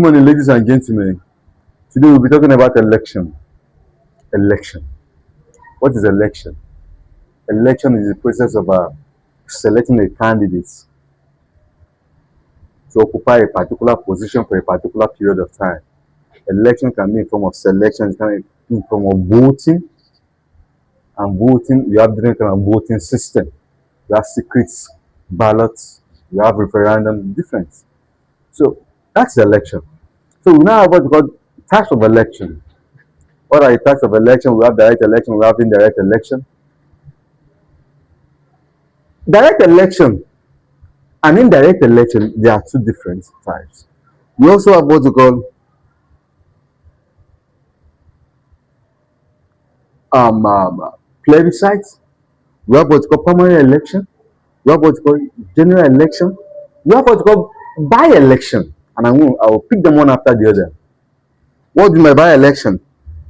Good morning, ladies and gentlemen. Today we'll be talking about election. Election. What is election? Election is the process of selecting a candidate to occupy a particular position for a particular period of time. Election can be in form of selection, it can be in form of voting, and voting, we have different kind of voting system. We have secret ballots, we have referendum, different. So that's the election. So we now have what we call types of election. What are the types of election? We have direct election, we have indirect election. Direct election and indirect election, there are two different types. We also have what we call plebiscite. We have what we call primary election. We have what we call general election. We have what we call by-election. And I will pick them one after the other. What is my by-election?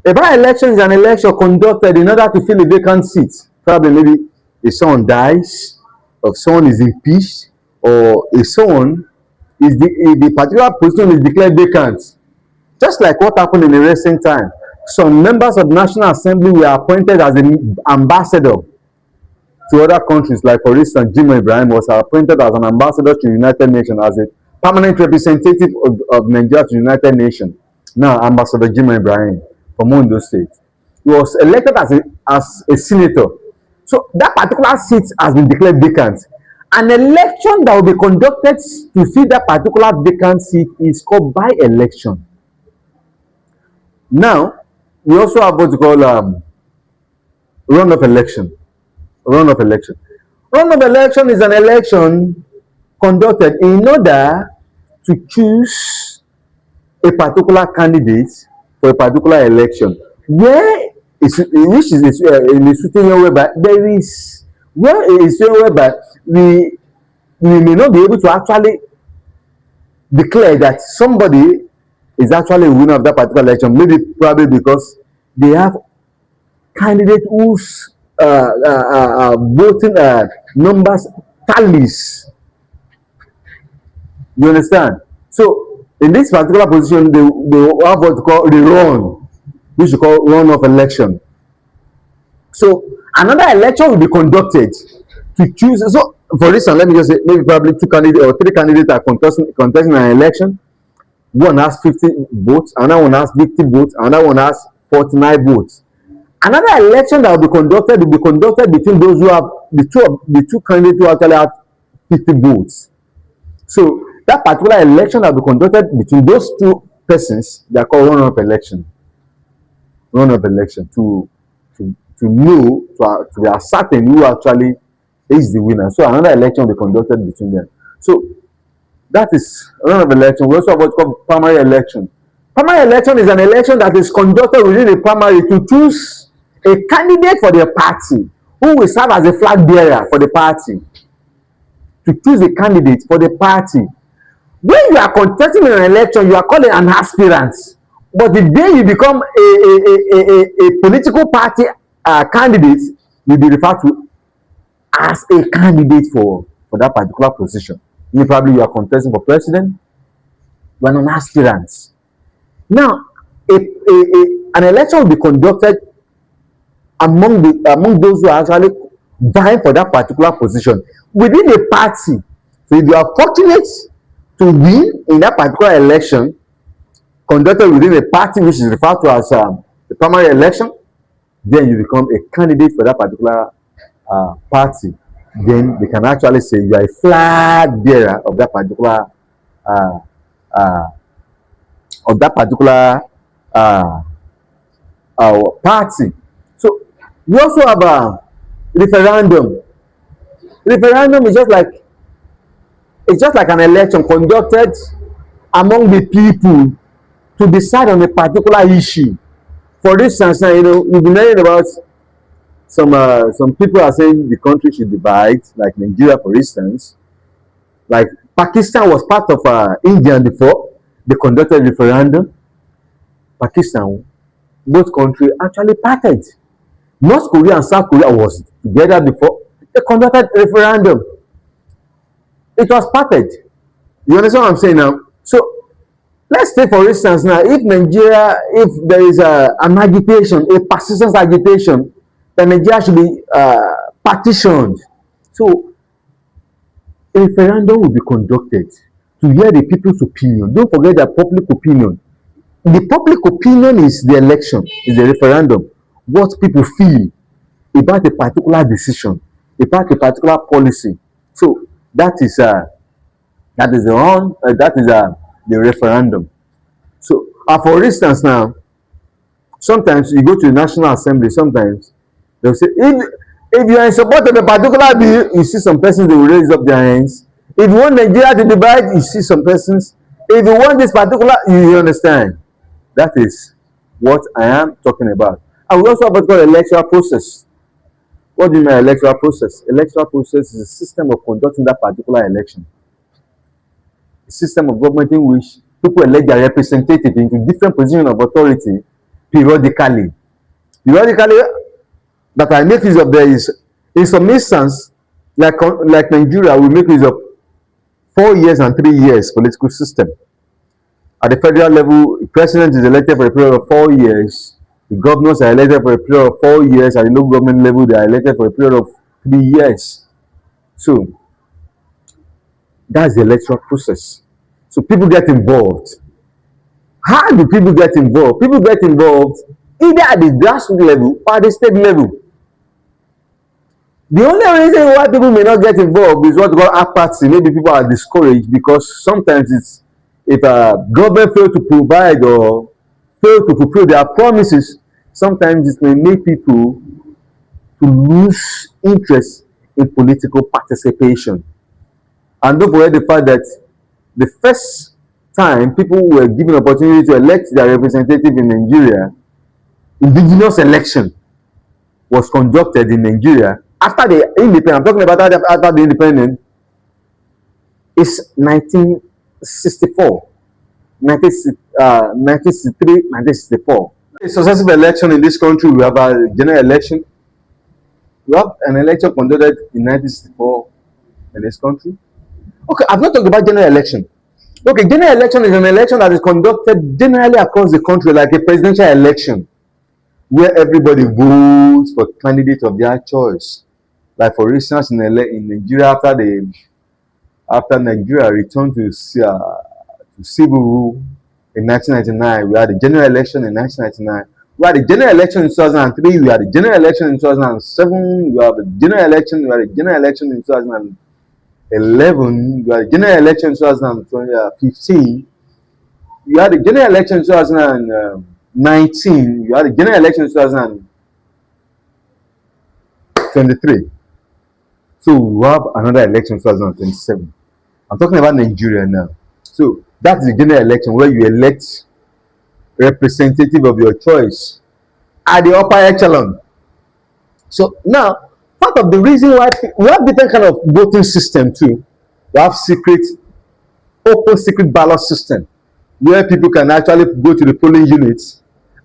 A by-election is an election conducted in order to fill a vacant seat. Probably maybe if someone dies, or if someone is impeached, or if someone is the particular position is declared vacant. Just like what happened in the recent time. Some members of the National Assembly were appointed as an ambassador to other countries. Like for instance, Jimoh Ibrahim was appointed as an ambassador to the United Nations, as a permanent representative of Nigeria to the United Nations. Now, Ambassador Jimoh Ibrahim from Ondo State. He was elected as a senator. So that particular seat has been declared vacant. An election that will be conducted to fill that particular vacant seat is called by-election. Now, we also have what we call runoff election. Runoff election. Runoff election is an election conducted in order to choose a particular candidate for a particular election, where which is in a situation whereby there is where a situation whereby we may not be able to actually declare that somebody is actually a winner of that particular election, maybe probably because they have candidate whose voting numbers tallies. You understand? So in this particular position, they have what we call the run, which we call run-off election. So another election will be conducted to choose. So for instance, let me just say maybe probably two candidates or three candidates are contesting an election. One has 50 votes, another one has 50 votes, another one has 49 votes. Another election that will be conducted between those who have the two candidates who actually have 50 votes. So that particular election that will be conducted between those two persons, they are called run-off election. Run-off election to know, to be certain who actually is the winner. So another election will be conducted between them. So that is run-off election. We also have what's called primary election. Primary election is an election that is conducted within a primary to choose a candidate for the party who will serve as a flag bearer for the party. To choose a candidate for the party. When you are contesting in an election, you are called an aspirant. But the day you become a political party candidate, you'll be referred to as a candidate for that particular position. Probably you are contesting for president, you are an aspirant. Now, an election will be conducted among those who are actually vying for that particular position within a party. So if you are fortunate to win in that particular election conducted within a party which is referred to as the primary election, then you become a candidate for that particular party. Then they can actually say you are a flag bearer of that particular party. So we also have a referendum. Referendum is just like an election conducted among the people to decide on a particular issue. For instance, now you've been hearing about some people are saying the country should divide, like Nigeria, for instance. Like Pakistan was part of India before. They conducted referendum. Pakistan, both countries actually parted. North Korea and South Korea was together before. They conducted referendum. It was parted. You understand what I'm saying now? So Let's take for instance now, if Nigeria, if there is an agitation, a persistent agitation, then Nigeria should be partitioned. So a referendum will be conducted to hear the people's opinion. Don't forget that public opinion. The public opinion is the election, is the referendum. What people feel about a particular decision, about a particular policy. So that is the referendum. So for instance now, sometimes you go to the National Assembly, sometimes they'll say, if you are in support of a particular bill, you see some persons they will raise up their hands. If you want Nigeria to divide, you see some persons. If you want this particular, you understand. That is what I am talking about. And we also have what's called electoral process. What do you mean electoral process? Electoral process is a system of conducting that particular election. A system of government in which people elect their representative into different positions of authority periodically. Periodically, that I make use of there is, in some instance, like Nigeria, we make use of 4 years and 3 years political system. At the federal level, the president is elected for a period of 4 years. The governors are elected for a period of 4 years. At the local government level, they are elected for a period of 3 years. So that's the electoral process. So people get involved. How do people get involved? People get involved either at the grassroots level or at the state level. The only reason why people may not get involved is what we call apathy. Maybe people are discouraged because sometimes it's, if a government fail to provide or fail to fulfill their promises, sometimes it may make people to lose interest in political participation. And don't forget the fact that the first time people were given opportunity to elect their representative in Nigeria, indigenous election was conducted in Nigeria after the independence. I'm talking about after the independence. It's 1964, 1963, 1964. A successive election in this country. We have a general election. We have an election conducted in 1964 in this country. Okay, I've not talked about general election. Okay, general election is an election that is conducted generally across the country, like a presidential election, where everybody votes for candidates of their choice. Like for instance, in Nigeria, after Nigeria returned to civil rule in 1999, we had a general election in 1999. We had a general election in 2003. We had a general election in 2007. We had a general election. We had a general election in 2011. We had a general election in 2015. We had a general election in 2019. We had a general election in 2023. So we have another election in 2027. I'm talking about Nigeria now. So that's the general election where you elect representative of your choice at the upper echelon. So now, part of the reason why we have different kind of voting system too. We have open secret ballot system where people can actually go to the polling units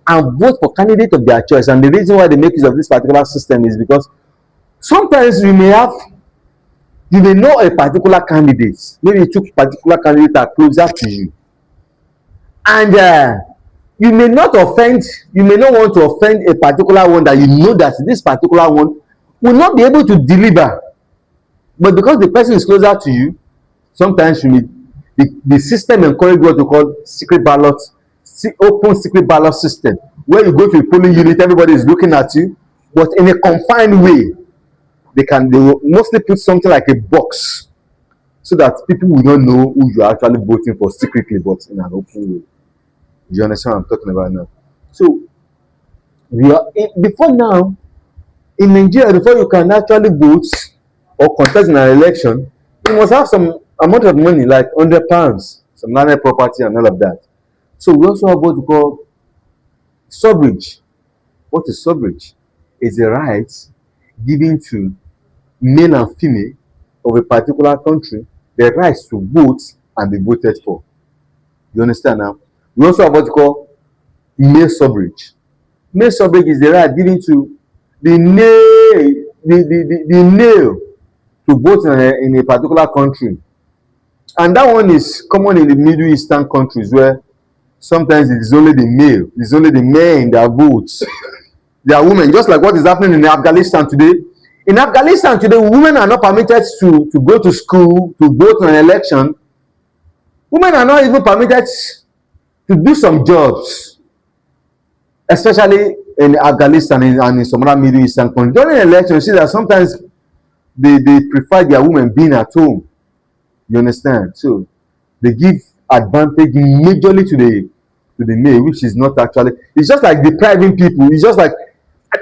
and vote for candidate of their choice. And the reason why they make use of this particular system is because sometimes you may know a particular candidate. Maybe two particular candidates are closer to you, and you may not want to offend a particular one that you know that this particular one will not be able to deliver. But because the person is closer to you, sometimes the system encourage what we call secret ballot, open secret ballot system, where you go to a polling unit, everybody is looking at you, but in a confined way. They will mostly put something like a box so that people will not know who you are actually voting for secretly, but in an open way. Do you understand what I'm talking about now? So before now, in Nigeria, before you can actually vote or contest in an election, you must have some amount of money, like £100, some landed property and all of that. So we also have what we call suffrage. What is suffrage? It's a right given to male and female of a particular country the right to vote and be voted for. You understand now? We also have what we call male suffrage. Male suffrage is the right given to the male to vote in a particular country. And that one is common in the Middle Eastern countries where sometimes it is only the male, it's only the men that votes. They are women, just like what is happening in Afghanistan today. In Afghanistan today, women are not permitted to go to school, to vote on an election. Women are not even permitted to do some jobs, especially in Afghanistan and in some other Middle Eastern countries. During elections, you see that sometimes they prefer their women being at home. You understand? So they give advantage majorly to the male, which is not actually. It's just like depriving people. It's just like,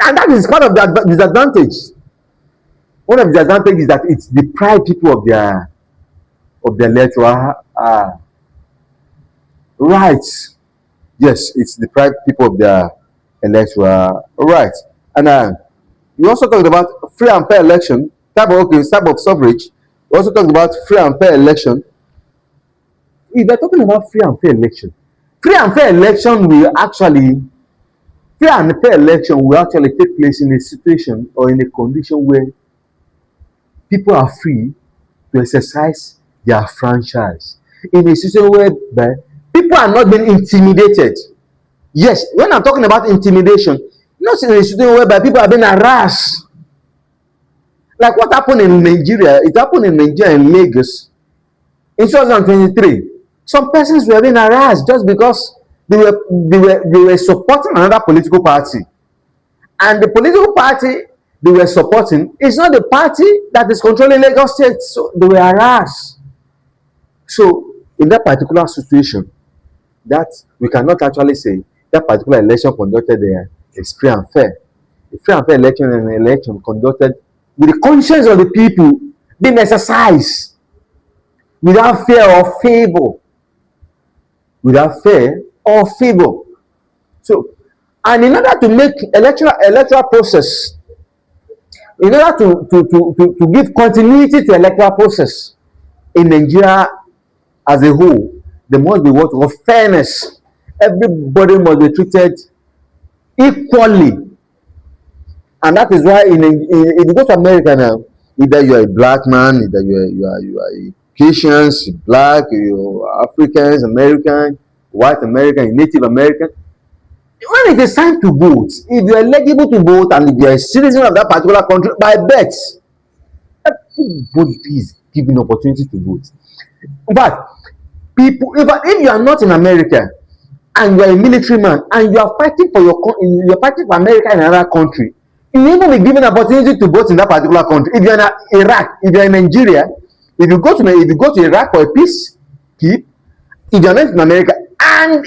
and that is part of the disadvantage. One of the advantages is that it's deprived people of their electoral rights. Yes, it's deprived people of their electoral rights. And we also talked about free and fair election, type of suffrage. We also talked about free and fair election. If we're talking about free and fair election will actually take place in a situation or in a condition where people are free to exercise their franchise. In a situation where people are not being intimidated. Yes, when I'm talking about intimidation, not in a situation whereby people are being harassed. Like what happened in Nigeria, it happened in Nigeria in Lagos in 2023. Some persons were being harassed just because they were supporting another political party. And the political party they were supporting is not the party that is controlling Lagos State. So they were harassed. So in that particular situation, that we cannot actually say that particular election conducted there is free and fair. A free and fair election and an election conducted with the conscience of the people being exercised without fear or favor. Without fear or favor. So, and in order to make electoral process, in order to give continuity to electoral process in Nigeria as a whole, there must be what of fairness. Everybody must be treated equally. And that is why if you go to America now, either you are a black man, either you are a Haitians, black, you are Africans, American, white American, Native American. When it is time to vote, if you are eligible to vote and if you are a citizen of that particular country, by birth, everybody is given opportunity to vote. But if you are not in America and you are a military man and you are fighting for America in another country, you will even be given opportunity to vote in that particular country. If you are in Iraq, if you are in Nigeria, if you go to Iraq for a peace keep, if you are not in America and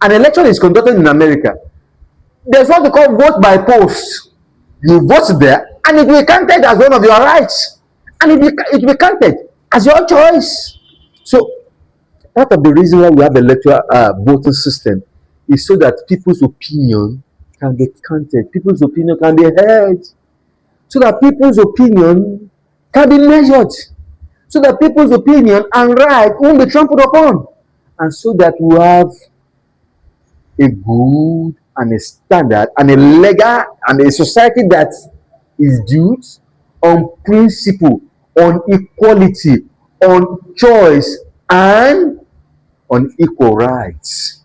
an election is conducted in America, there's what we call vote by post. You vote there and it will be counted as one of your rights, and it will be counted as your choice. So part of the reason why we have electoral voting system is so that people's opinion can be counted, people's opinion can be heard, so that people's opinion can be measured, so that people's opinion and right won't be trampled upon, and so that we have a good and a standard and a legal and a society that is built on principle, on equality, on choice, and on equal rights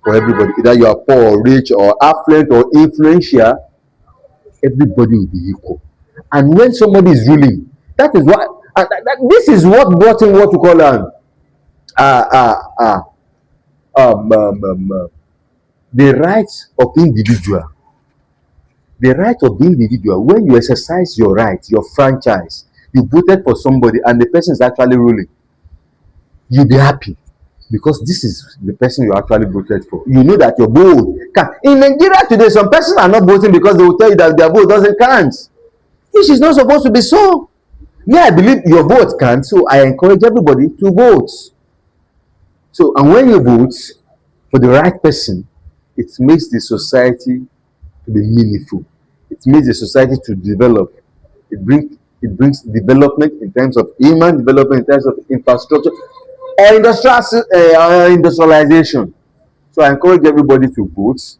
for everybody. Either you are poor or rich or affluent or influential, everybody will be equal. And when somebody is ruling, that is what this is what brought in what we call the rights of individual. The right of the individual. When you exercise your right, your franchise, you voted for somebody and the person is actually ruling, you'll be happy because this is the person you actually voted for. You know that your vote can. In Nigeria today, some persons are not voting because they will tell you that their vote doesn't count, which is not supposed to be so. Yeah, I believe your vote counts, so I encourage everybody to vote. So, and when you vote for the right person, it makes the society to be meaningful. It makes the society to develop. It brings development in terms of human development, in terms of infrastructure, or industrialization. So I encourage everybody to vote.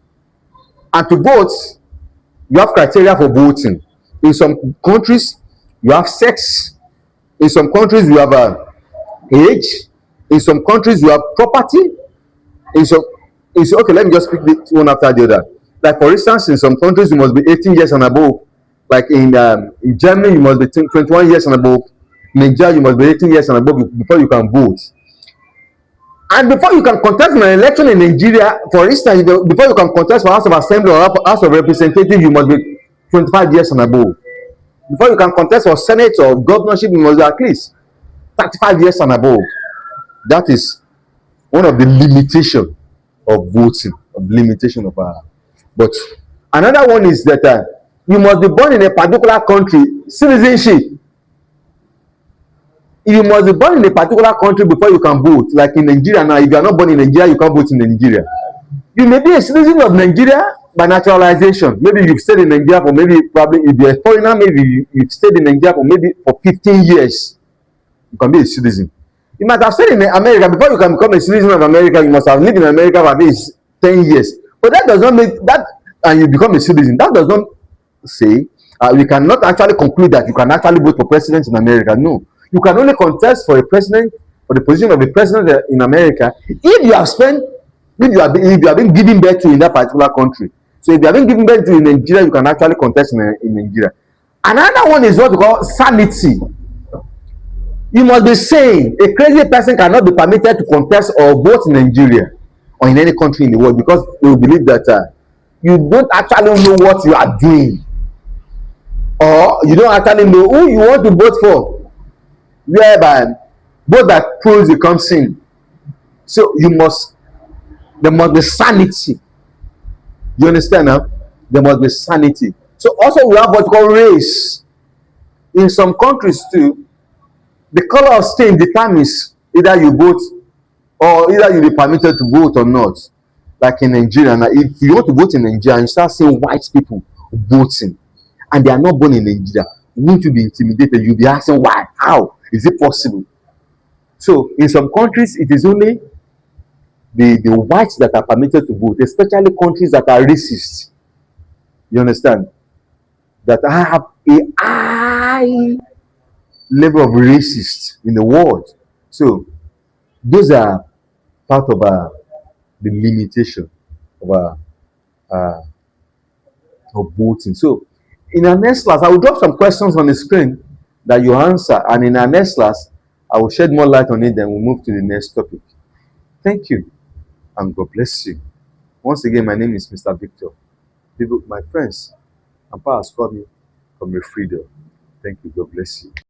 And to vote, you have criteria for voting. In some countries, you have sex. In some countries, you have age. In some countries, you have property. in some okay, let me just pick this one after the other. Like for instance, in some countries you must be 18 years and above. Like in Germany you must be 21 years and above. In Nigeria you must be 18 years and above before you can vote. And before you can contest for an election in Nigeria, for instance, before you can contest for House of Assembly or House of Representatives, you must be 25 years and above. Before you can contest for Senate or governorship, you must be at least 35 years and above. That is one of the limitation of voting, of limitation of but another one is that you must be born in a particular country. Citizenship, you must be born in a particular country before you can vote. Like in Nigeria now, if you are not born in Nigeria, you can't vote in Nigeria. You may be a citizen of Nigeria by naturalization. Maybe you've stayed in Nigeria for maybe, probably if you're a foreigner, maybe you've stayed in Nigeria for maybe for 15 years. You can be a citizen. You might have stayed in America. Before you can become a citizen of America, you must have lived in America for at least 10 years. But that does not make that, and you become a citizen. That does not say we cannot actually conclude that you can actually vote for president in America. No, you can only contest for a president, for the position of a president in America, if you have spent, if you have been given birth to in that particular country. So if you have been given birth to in Nigeria, you can actually contest in Nigeria. Another one is what we call sanity. You must be sane. A crazy person cannot be permitted to contest or vote in Nigeria or in any country in the world, because they will believe that you don't actually know what you are doing, or you don't actually know who you want to vote for, whereby both that pros become sin. So there must be sanity. You understand now? There must be sanity. So also we have what we call race. In some countries too, the color of skin determines either you vote or either you be permitted to vote or not. Like in Nigeria now, if you want to vote in Nigeria and you start seeing white people voting and they are not born in Nigeria, won't you be intimidated? You'll be asking why? How is it possible? So in some countries it is only the whites that are permitted to vote, especially countries that are racist. You understand? That have a high level of racist in the world. So those are part of the limitation of uh, of voting. So in our next class, I will drop some questions on the screen that you answer, and in our next class, I will shed more light on it. Then we'll move to the next topic. Thank you, and God bless you. Once again, my name is Mr. Victor. People, my friends, and past call me from a freedom. Thank you. God bless you.